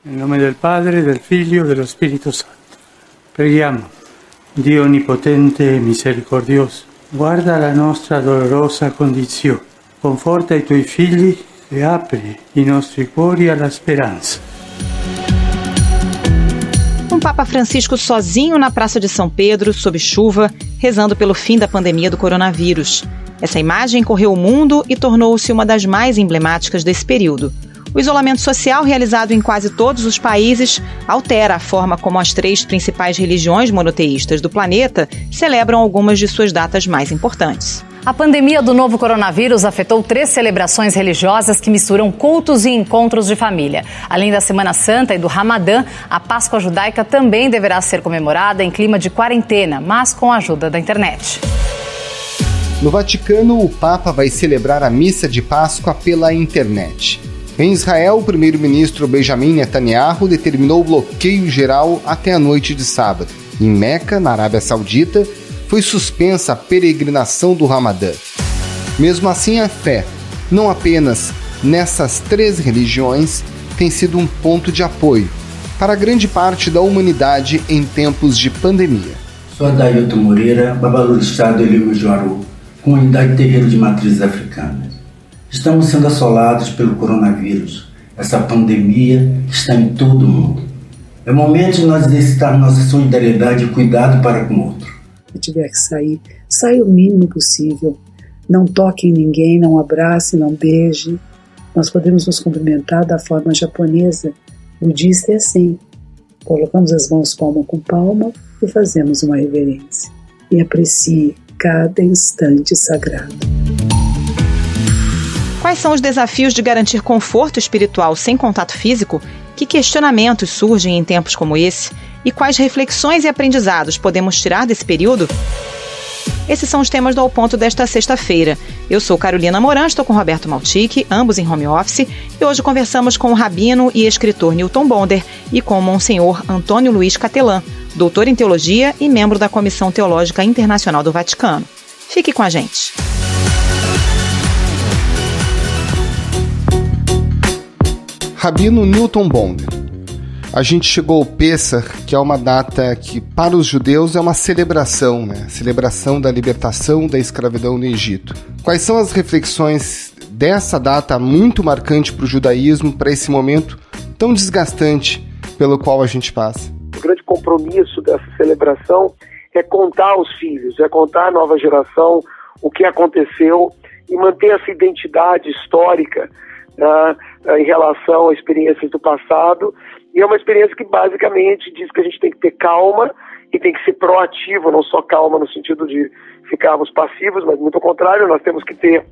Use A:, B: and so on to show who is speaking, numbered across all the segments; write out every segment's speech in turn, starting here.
A: Em nome del Padre, del Figlio e dello Spirito Santo. Preghiamo. Dio onnipotente e misericordioso, guarda la nostra dolorosa condizione, conforta i tuoi figli e apri i nostri cuori alla speranza.
B: Papa Francisco sozinho na Praça de São Pedro, sob chuva, rezando pelo fim da pandemia do coronavírus. Essa imagem correu o mundo e tornou-se uma das mais emblemáticas desse período. O isolamento social realizado em quase todos os países altera a forma como as 3 principais religiões monoteístas do planeta celebram algumas de suas datas mais importantes.
C: A pandemia do novo coronavírus afetou 3 celebrações religiosas que misturam cultos e encontros de família. Além da Semana Santa e do Ramadã, a Páscoa judaica também deverá ser comemorada em clima de quarentena, mas com a ajuda da internet.
D: No Vaticano, o Papa vai celebrar a missa de Páscoa pela internet. Em Israel, o primeiro-ministro Benjamin Netanyahu determinou o bloqueio geral até a noite de sábado. Em Meca, na Arábia Saudita, foi suspensa a peregrinação do Ramadã. Mesmo assim, a fé, não apenas nessas 3 religiões, tem sido um ponto de apoio para grande parte da humanidade em tempos de pandemia.
E: Sou Adailton Moreira, Babalu do Estado de Ilhéus-Juaru, comunidade terreiro de matrizes africanas. Estamos sendo assolados pelo coronavírus. Essa pandemia está em todo o mundo. É momento de nós exercitar nossa solidariedade e cuidado para com o outro.
F: Se tiver que sair, saia o mínimo possível. Não toque em ninguém, não abrace, não beije. Nós podemos nos cumprimentar da forma japonesa. Budista é assim. Colocamos as mãos palma com palma e fazemos uma reverência. E aprecie cada instante sagrado.
B: Quais são os desafios de garantir conforto espiritual sem contato físico? Que questionamentos surgem em tempos como esse? E quais reflexões e aprendizados podemos tirar desse período? Esses são os temas do Ao Ponto desta sexta-feira. Eu sou Carolina Moran, estou com Roberto Maltic, ambos em home office, e hoje conversamos com o rabino e escritor Newton Bonder e com o Monsenhor Antônio Luiz Catelan, doutor em teologia e membro da Comissão Teológica Internacional do Vaticano. Fique com a gente.
D: Rabino Newton Bonder. A gente chegou ao Pessach, que é uma data que, para os judeus, é uma celebração, né? Celebração da libertação da escravidão no Egito. Quais são as reflexões dessa data muito marcante para o judaísmo, para esse momento tão desgastante pelo qual a gente passa?
G: O grande compromisso dessa celebração é contar aos filhos, é contar à nova geração o que aconteceu e manter essa identidade histórica em relação a experiências do passado. E é uma experiência que basicamente diz que a gente tem que ter calma e tem que ser proativo, não só calma no sentido de ficarmos passivos, mas muito ao contrário, nós temos que ter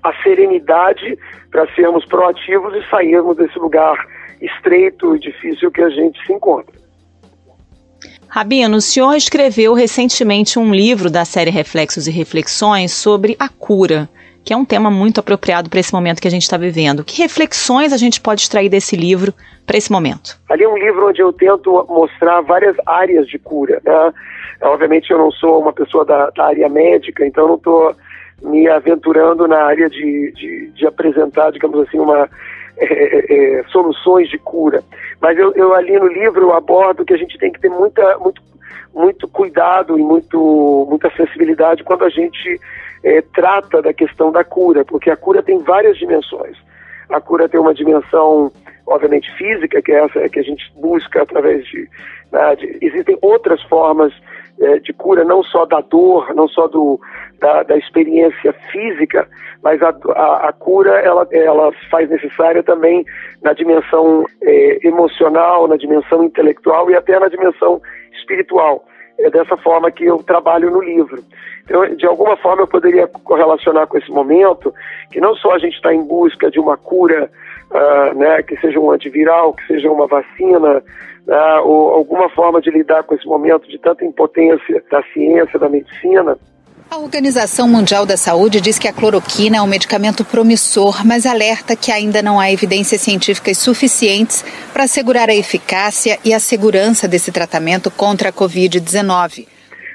G: a serenidade para sermos proativos e sairmos desse lugar estreito e difícil que a gente se encontra.
B: Rabino, o senhor escreveu recentemente um livro da série Reflexos e Reflexões sobre a cura, que é um tema muito apropriado para esse momento que a gente está vivendo. Que reflexões a gente pode extrair desse livro para esse momento? Ali é um livro onde eu tento mostrar várias áreas de cura, né? Obviamente eu não sou uma pessoa da área médica, então não estou me aventurando na área de apresentar, digamos assim, soluções de cura. Mas eu ali no livro eu abordo que a gente tem que ter muito cuidado e muita sensibilidade quando a gente trata da questão da cura, porque a cura tem várias dimensões. A cura tem uma dimensão, obviamente, física, que é essa que a gente busca através existem outras formas de cura, não só da dor, não só da experiência física, mas a cura ela faz necessária também na dimensão emocional, na dimensão intelectual e até na dimensão espiritual. É dessa forma que eu trabalho no livro. Então, de alguma forma, eu poderia correlacionar com esse momento que não só a gente está em busca de uma cura, que seja um antiviral, que seja uma vacina, ou alguma forma de lidar com esse momento de tanta impotência da ciência, da medicina.
H: A Organização Mundial da Saúde diz que a cloroquina é um medicamento promissor, mas alerta que ainda não há evidências científicas suficientes para assegurar a eficácia e a segurança desse tratamento contra a Covid-19.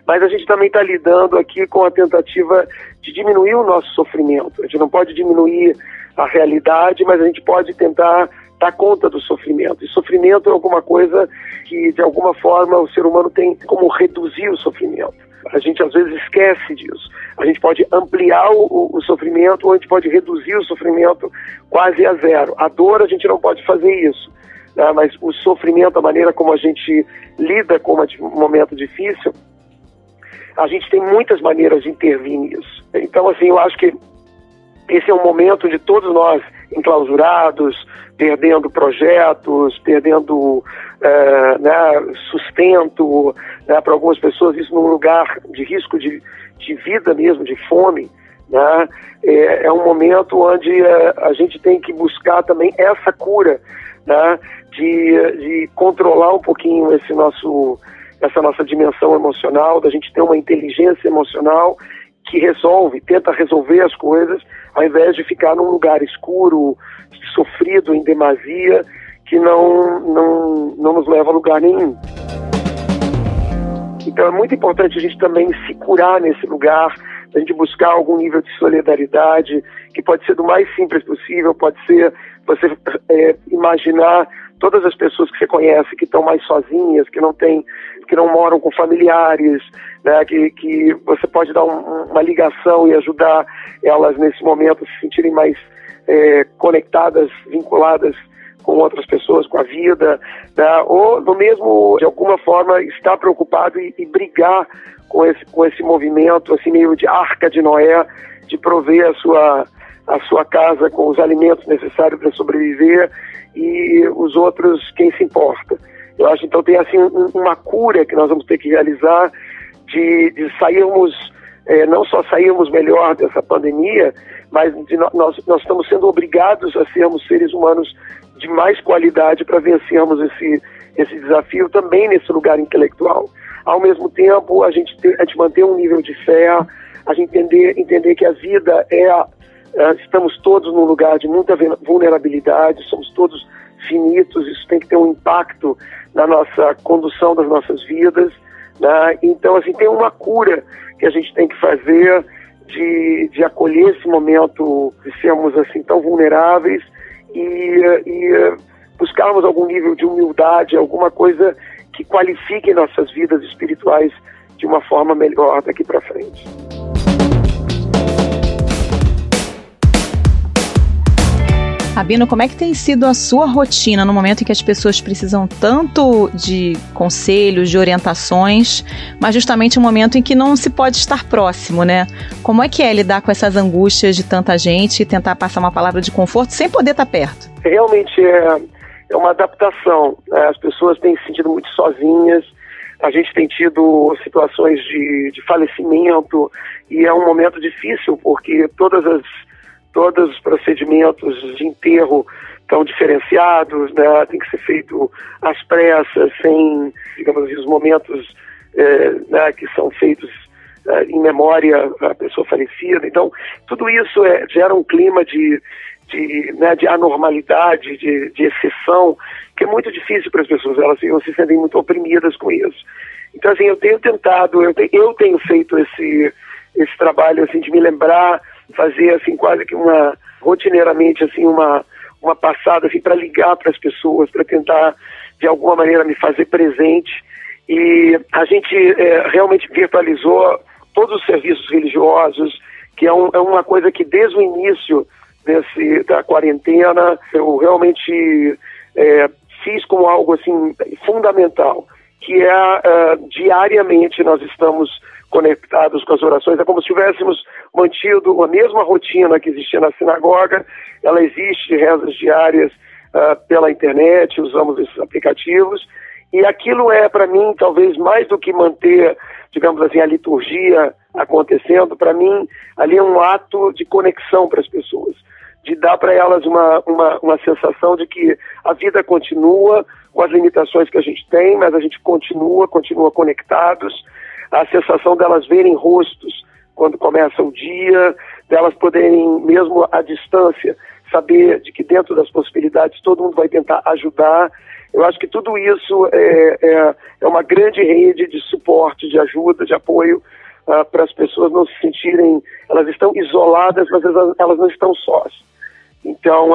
G: Mas a gente também está lidando aqui com a tentativa de diminuir o nosso sofrimento. A gente não pode diminuir a realidade, mas a gente pode tentar
B: dar conta do sofrimento. E sofrimento é alguma coisa que, de alguma forma, o ser humano tem como reduzir o sofrimento. A gente, às vezes, esquece disso. A gente pode ampliar o sofrimento ou a gente pode reduzir o sofrimento quase a zero. A dor, a gente não pode fazer isso, né? Mas o sofrimento, a maneira como a gente lida com um momento difícil, a gente tem muitas maneiras de intervir nisso. Então, assim, eu acho que esse é um momento de todos nós enclausurados, perdendo projetos, perdendo sustento, né, para algumas pessoas, isso num lugar de risco de vida mesmo, de fome, né? É um momento onde a gente tem que buscar também essa cura, né, de controlar um pouquinho essa nossa dimensão emocional, da gente ter uma inteligência emocional que tenta resolver as coisas, ao invés de ficar num lugar escuro, sofrido em demasia, que não nos leva a lugar nenhum. Então é muito importante a gente também se curar nesse lugar, a gente buscar algum nível de solidariedade, que pode ser do mais simples possível, pode ser você imaginar todas as pessoas que você conhece que estão mais sozinhas, que não moram com familiares, né, que você pode dar uma ligação e ajudar elas nesse momento a se sentirem mais conectadas, vinculadas com outras pessoas, com a vida, né, ou no mesmo, de alguma forma, estar preocupado e brigar com esse movimento, assim, meio de arca de Noé, de prover a sua casa com os alimentos necessários para sobreviver e os outros quem se importa. Eu acho, então, tem assim uma cura que nós vamos ter que realizar de sairmos, não só sairmos melhor dessa pandemia, mas nós estamos sendo obrigados a sermos seres humanos de mais qualidade para vencermos esse desafio também nesse lugar intelectual. Ao mesmo tempo, a gente manter um nível de fé, a gente entender que a vida estamos todos num lugar de muita vulnerabilidade, somos todos finitos, isso tem que ter um impacto na nossa condução das nossas vidas, né? Então, assim, tem uma cura que a gente tem que fazer de acolher esse momento de sermos assim tão vulneráveis e buscarmos algum nível de humildade, alguma coisa que qualifique nossas vidas espirituais de uma forma melhor daqui para frente.
I: Rabino, como é que tem sido a sua rotina no momento em que as pessoas precisam tanto de conselhos, de orientações, mas justamente um momento em que não se pode estar próximo, né? Como é que é lidar com essas angústias de tanta gente e tentar passar uma palavra de conforto sem poder estar perto?
B: Realmente é uma adaptação, né? As pessoas têm se sentido muito sozinhas, a gente tem tido situações de falecimento e é um momento difícil porque todos os procedimentos de enterro estão diferenciados, né? Tem que ser feito às pressas, sem, digamos assim, os momentos né, que são feitos em memória à pessoa falecida. Então, tudo isso gera um clima de anormalidade, de exceção, que é muito difícil para as pessoas, elas se sentem muito oprimidas com isso. Então, assim, eu tenho tentado, eu tenho feito esse trabalho, assim, de me lembrar, fazer, assim, quase que rotineiramente, assim, uma passada, assim, para ligar para as pessoas, para tentar, de alguma maneira, me fazer presente. E a gente realmente virtualizou todos os serviços religiosos, que é uma coisa que, desde o início da quarentena, eu realmente fiz como algo, assim, fundamental, que diariamente nós estamos conectados com as orações. É como se tivéssemos mantido a mesma rotina que existia na sinagoga, ela existe, rezas diárias pela internet, usamos esses aplicativos, e aquilo para mim, talvez mais do que manter, digamos assim, a liturgia acontecendo, para mim, ali é um ato de conexão para as pessoas, de dar para elas uma sensação de que a vida continua com as limitações que a gente tem, mas a gente continua conectados, a sensação delas verem rostos quando começa o dia, delas poderem, mesmo à distância, saber de que dentro das possibilidades todo mundo vai tentar ajudar. Eu acho que tudo isso é uma grande rede de suporte, de ajuda, de apoio para as pessoas não se sentirem, elas estão isoladas, mas elas não estão sós. Então,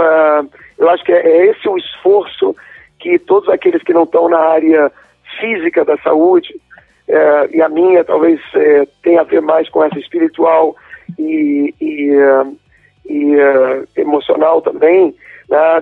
B: Eu acho que é esse o esforço que todos aqueles que não estão na área física da saúde, e a minha talvez tenha a ver mais com essa espiritual e emocional também,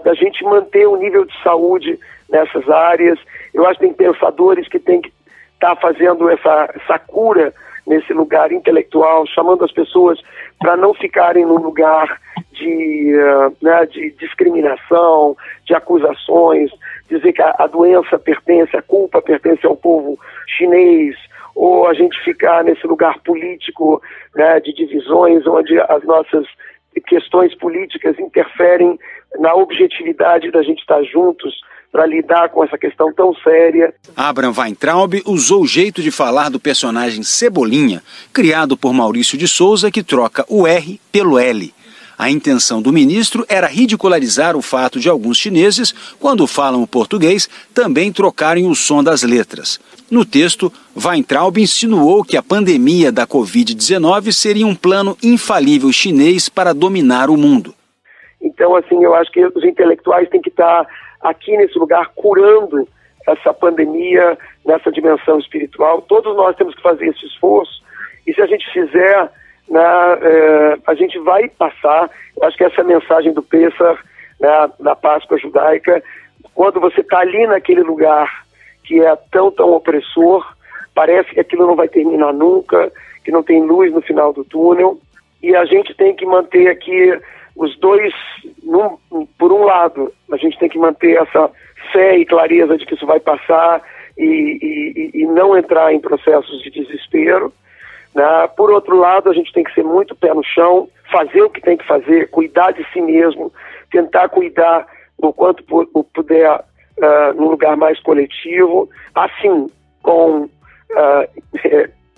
B: da gente manter o nível de saúde nessas áreas. Eu acho que tem pensadores que têm que estar fazendo essa cura nesse lugar intelectual, chamando as pessoas para não ficarem num lugar de discriminação, de acusações, dizer que a doença pertence, a culpa pertence ao povo chinês, ou a gente ficar nesse lugar político, né, de divisões, onde as nossas questões políticas interferem na objetividade da gente estar juntos para lidar com essa questão tão séria.
J: Abraham Weintraub usou o jeito de falar do personagem Cebolinha, criado por Maurício de Souza, que troca o R pelo L. A intenção do ministro era ridicularizar o fato de alguns chineses, quando falam o português, também trocarem o som das letras. No texto, Weintraub insinuou que a pandemia da Covid-19 seria um plano infalível chinês para dominar o mundo.
B: Então, assim, eu acho que os intelectuais têm que estar aqui nesse lugar curando essa pandemia nessa dimensão espiritual. Todos nós temos que fazer esse esforço, e se a gente fizer, a gente vai passar. Eu acho que essa é a mensagem do Pêssar, da Páscoa judaica. Quando você está ali naquele lugar que é tão opressor, parece que aquilo não vai terminar nunca, que não tem luz no final do túnel, e a gente tem que manter aqui os dois, por um lado, a gente tem que manter essa fé e clareza de que isso vai passar e não entrar em processos de desespero. Por outro lado, a gente tem que ser muito pé no chão, fazer o que tem que fazer, cuidar de si mesmo, tentar cuidar o quanto puder num lugar mais coletivo, assim, com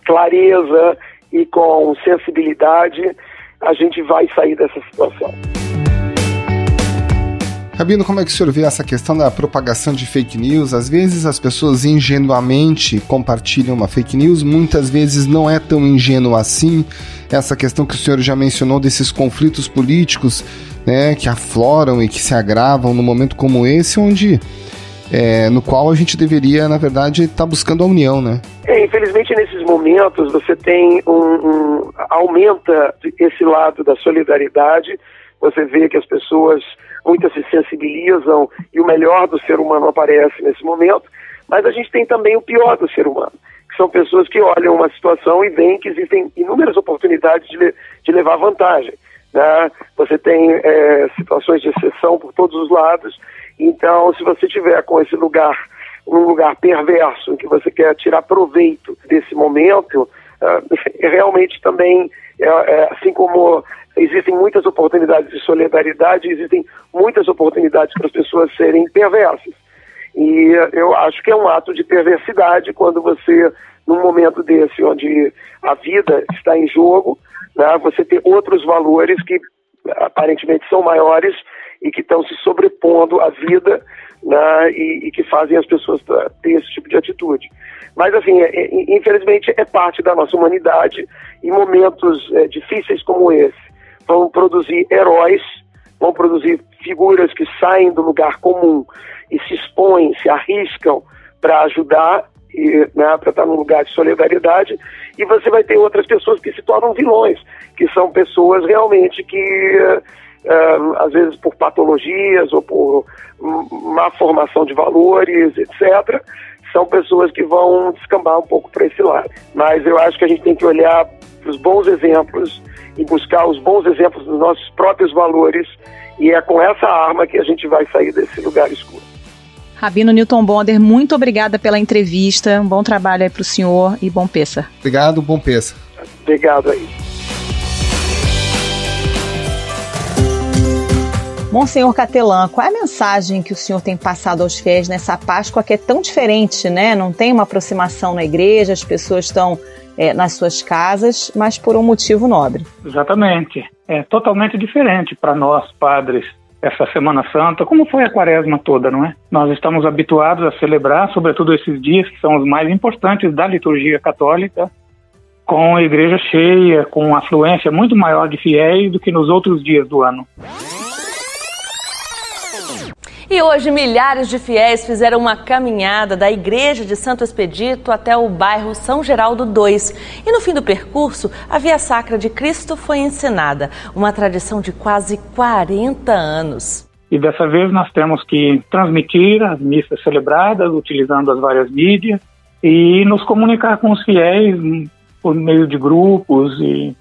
B: clareza e com sensibilidade, a gente vai sair dessa situação.
D: Rabino, como é que o senhor vê essa questão da propagação de fake news? Às vezes as pessoas ingenuamente compartilham uma fake news, muitas vezes não é tão ingênuo assim. Essa questão que o senhor já mencionou desses conflitos políticos, né, que afloram e que se agravam num momento como esse, no qual a gente deveria, na verdade, estar buscando a união, né?
B: Infelizmente, nesses momentos, você tem aumenta esse lado da solidariedade. Você vê que as pessoas, muitas se sensibilizam e o melhor do ser humano aparece nesse momento, mas a gente tem também o pior do ser humano, que são pessoas que olham uma situação e veem que existem inúmeras oportunidades de levar vantagem, né? Você tem situações de exceção por todos os lados. Então, se você tiver com esse lugar, um lugar perverso, em que você quer tirar proveito desse momento, realmente também, assim como existem muitas oportunidades de solidariedade, existem muitas oportunidades para as pessoas serem perversas. E eu acho que é um ato de perversidade quando você, num momento desse, onde a vida está em jogo, né, você ter outros valores que aparentemente são maiores e que estão se sobrepondo à vida, né, e que fazem as pessoas ter esse tipo de atitude. Mas, assim, infelizmente é parte da nossa humanidade, e momentos difíceis como esse vão produzir heróis, vão produzir figuras que saem do lugar comum e se expõem, se arriscam para ajudar, né, para estar num lugar de solidariedade, e você vai ter outras pessoas que se tornam vilões, que são pessoas realmente que às vezes por patologias ou por má formação de valores, etc., são pessoas que vão descambar um pouco para esse lado. Mas eu acho que a gente tem que olhar para os bons exemplos e buscar os bons exemplos dos nossos próprios valores, e é com essa arma que a gente vai sair desse lugar escuro.
I: Rabino Newton Bonder, muito obrigada pela entrevista, um bom trabalho aí para o senhor e bom Pêssar.
D: Obrigado, bom Pêssar.
B: Obrigado aí.
I: Monsenhor Catelan, qual é a mensagem que o senhor tem passado aos fiéis nessa Páscoa que é tão diferente, né? Não tem uma aproximação na igreja, as pessoas estão nas suas casas, mas por um motivo nobre.
K: Exatamente. É totalmente diferente para nós, padres, essa Semana Santa, como foi a Quaresma toda, não é? Nós estamos habituados a celebrar, sobretudo esses dias que são os mais importantes da liturgia católica, com a igreja cheia, com uma afluência muito maior de fiéis do que nos outros dias do ano.
L: E hoje milhares de fiéis fizeram uma caminhada da igreja de Santo Expedito até o bairro São Geraldo II. E no fim do percurso, a Via Sacra de Cristo foi encenada, uma tradição de quase 40 anos.
K: E dessa vez nós temos que transmitir as missas celebradas, utilizando as várias mídias, e nos comunicar com os fiéis por meio de grupos e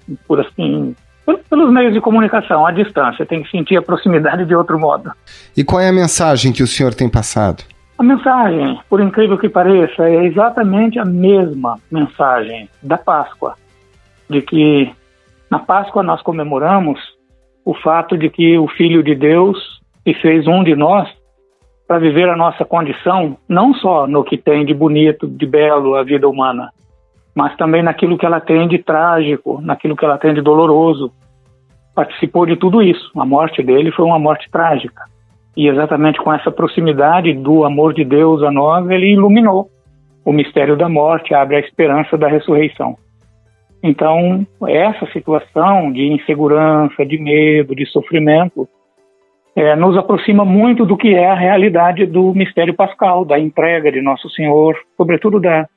K: pelos meios de comunicação, à distância. Tem que sentir a proximidade de outro modo.
D: E qual é a mensagem que o senhor tem passado?
K: A mensagem, por incrível que pareça, é exatamente a mesma mensagem da Páscoa. De que na Páscoa nós comemoramos o fato de que o Filho de Deus se fez um de nós para viver a nossa condição, não só no que tem de bonito, de belo a vida humana, mas também naquilo que ela tem de trágico, naquilo que ela tem de doloroso. Participou de tudo isso. A morte dele foi uma morte trágica. E exatamente com essa proximidade do amor de Deus a nós, ele iluminou o mistério da morte, abre a esperança da ressurreição. Então, essa situação de insegurança, de medo, de sofrimento, nos aproxima muito do que é a realidade do mistério pascal, da entrega de Nosso Senhor, sobretudo da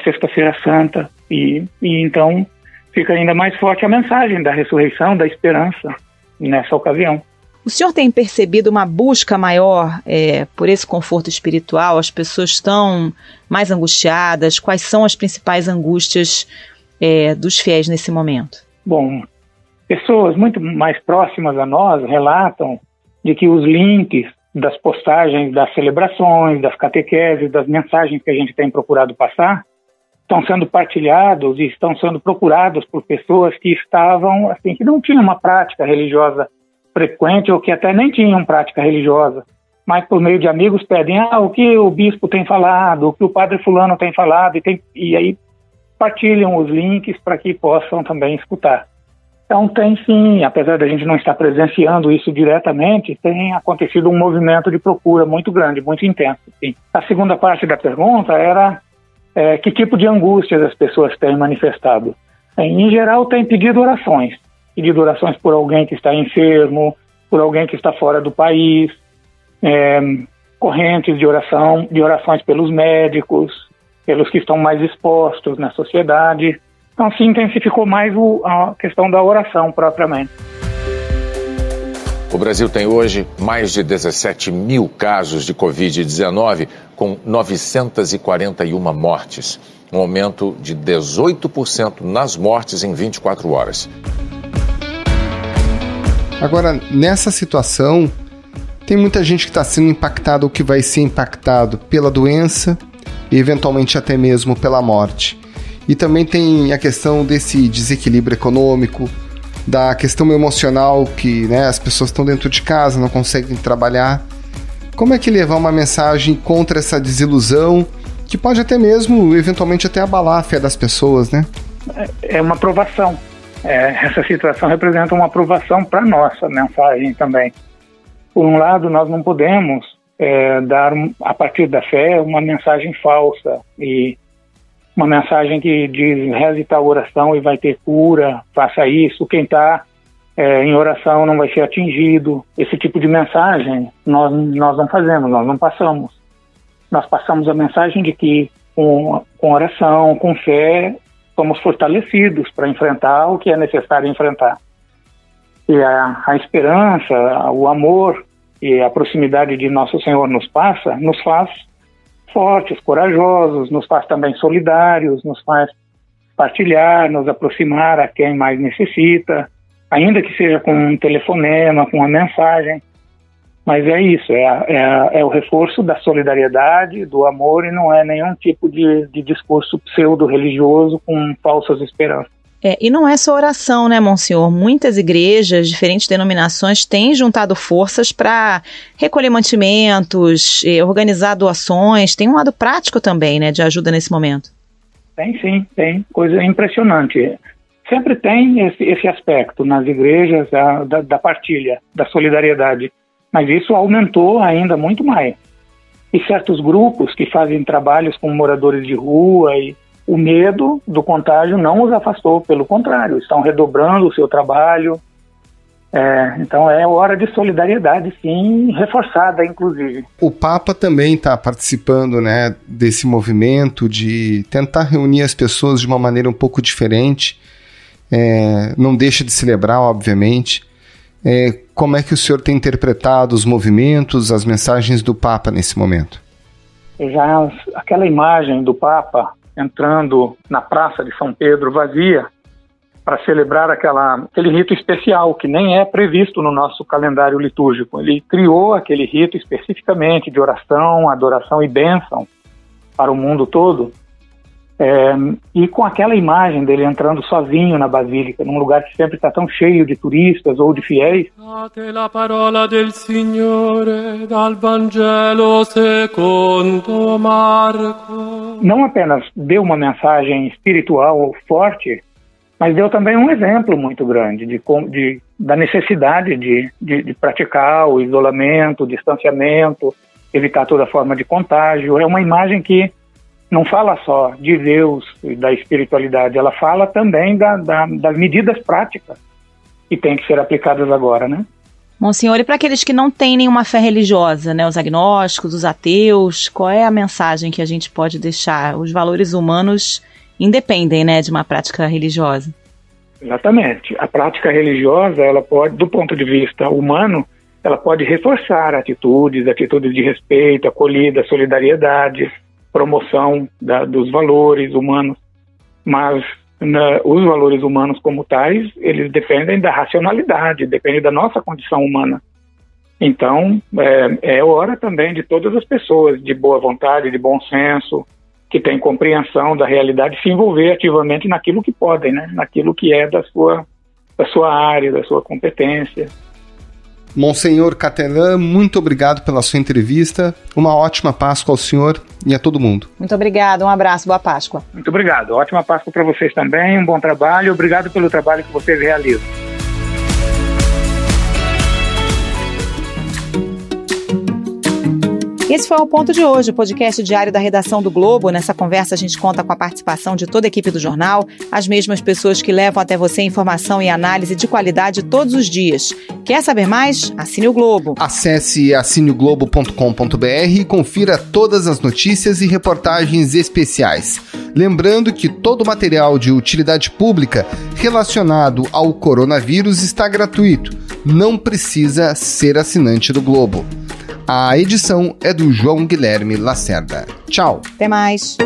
K: Sexta-feira Santa, e então fica ainda mais forte a mensagem da ressurreição, da esperança nessa ocasião.
I: O senhor tem percebido uma busca maior por esse conforto espiritual? As pessoas estão mais angustiadas? Quais são as principais angústias dos fiéis nesse momento?
K: Bom, pessoas muito mais próximas a nós relatam de que os links das postagens, das celebrações, das catequeses, das mensagens que a gente tem procurado passar, estão sendo partilhados e estão sendo procurados por pessoas que estavam, assim, que não tinham uma prática religiosa frequente ou que até nem tinham prática religiosa, mas por meio de amigos pedem o que o bispo tem falado, o que o padre fulano tem falado, e aí partilham os links para que possam também escutar. Então tem sim, apesar da gente não estar presenciando isso diretamente, tem acontecido um movimento de procura muito grande, muito intenso. Sim. A segunda parte da pergunta era que tipo de angústias as pessoas têm manifestado. Em geral, têm pedido orações por alguém que está enfermo, por alguém que está fora do país, correntes de orações pelos médicos, pelos que estão mais expostos na sociedade. Então, se intensificou mais a questão da oração propriamente.
M: O Brasil tem hoje mais de 17 mil casos de Covid-19, com 941 mortes, um aumento de 18% nas mortes em 24 horas.
D: Agora, nessa situação, tem muita gente que está sendo impactada ou que vai ser impactado pela doença e, eventualmente, até mesmo pela morte. E também tem a questão desse desequilíbrio econômico, da questão emocional que as pessoas estão dentro de casa, não conseguem trabalhar. Como é que levar uma mensagem contra essa desilusão que pode até mesmo, eventualmente, até abalar a fé das pessoas, né?
K: É uma provação. Essa situação representa uma provação para a nossa mensagem também. Por um lado, nós não podemos dar, a partir da fé, uma mensagem falsa e uma mensagem que diz, reze tal oração e vai ter cura, faça isso, quem está em oração não vai ser atingido. Esse tipo de mensagem nós não fazemos, nós não passamos. Nós passamos a mensagem de que com oração, com fé, somos fortalecidos para enfrentar o que é necessário enfrentar. E a esperança, o amor e a proximidade de Nosso Senhor nos faz fortes, corajosos, nos faz também solidários, nos faz partilhar, nos aproximar a quem mais necessita, ainda que seja com um telefonema, com uma mensagem. Mas é isso, é o reforço da solidariedade, do amor, e não é nenhum tipo de discurso pseudo-religioso com falsas esperanças.
I: E não é só oração, né, Monsenhor? Muitas igrejas, diferentes denominações, têm juntado forças para recolher mantimentos, organizar doações. Tem um lado prático também, né, de ajuda nesse momento.
K: Tem sim, tem. Coisa impressionante. Sempre tem esse aspecto nas igrejas da partilha, da solidariedade. Mas isso aumentou ainda muito mais. E certos grupos que fazem trabalhos com moradores de rua e o medo do contágio não os afastou, pelo contrário, estão redobrando o seu trabalho, Então é hora de solidariedade, sim, reforçada, inclusive.
D: O Papa também está participando, né, desse movimento de tentar reunir as pessoas de uma maneira um pouco diferente. Não deixa de celebrar, obviamente. Como é que o senhor tem interpretado os movimentos, as mensagens do Papa nesse momento?
K: Já aquela imagem do Papa entrando na Praça de São Pedro vazia para celebrar aquele rito especial que nem é previsto no nosso calendário litúrgico. Ele criou aquele rito especificamente de oração, adoração e bênção para o mundo todo. E com aquela imagem dele entrando sozinho na Basílica, num lugar que sempre está tão cheio de turistas ou de fiéis.
N: Date la parola del Signore dal Vangelo secondo Marco.
K: Não apenas deu uma mensagem espiritual forte, mas deu também um exemplo muito grande da necessidade de praticar o isolamento, o distanciamento, evitar toda forma de contágio. É uma imagem que não fala só de Deus e da espiritualidade, ela fala também das medidas práticas que têm que ser aplicadas agora, né?
I: Monsenhor, e para aqueles que não têm nenhuma fé religiosa, né, os agnósticos, os ateus, qual é a mensagem que a gente pode deixar? Os valores humanos independem, né, de uma prática religiosa.
K: Exatamente. A prática religiosa, ela pode, do ponto de vista humano, ela pode reforçar atitudes de respeito, acolhida, solidariedade, promoção dos valores humanos, mas os valores humanos como tais, eles dependem da racionalidade, dependem da nossa condição humana. Então, é hora também de todas as pessoas de boa vontade, de bom senso, que têm compreensão da realidade, se envolver ativamente naquilo que podem, né? Naquilo que é da sua área, da sua competência.
D: Monsenhor Catelan, muito obrigado pela sua entrevista. Uma ótima Páscoa ao senhor e a todo mundo.
I: Muito obrigado, um abraço, boa Páscoa.
K: Muito obrigado, ótima Páscoa para vocês também, um bom trabalho, obrigado pelo trabalho que vocês realizam.
I: Esse foi o Ponto de Hoje, o podcast diário da redação do Globo. Nessa conversa a gente conta com a participação de toda a equipe do jornal, as mesmas pessoas que levam até você informação e análise de qualidade todos os dias. Quer saber mais? Assine o Globo.
D: Acesse assineoglobo.com.br e confira todas as notícias e reportagens especiais. Lembrando que todo o material de utilidade pública relacionado ao coronavírus está gratuito. Não precisa ser assinante do Globo. A edição é do João Guilherme Lacerda. Tchau.
I: Até mais.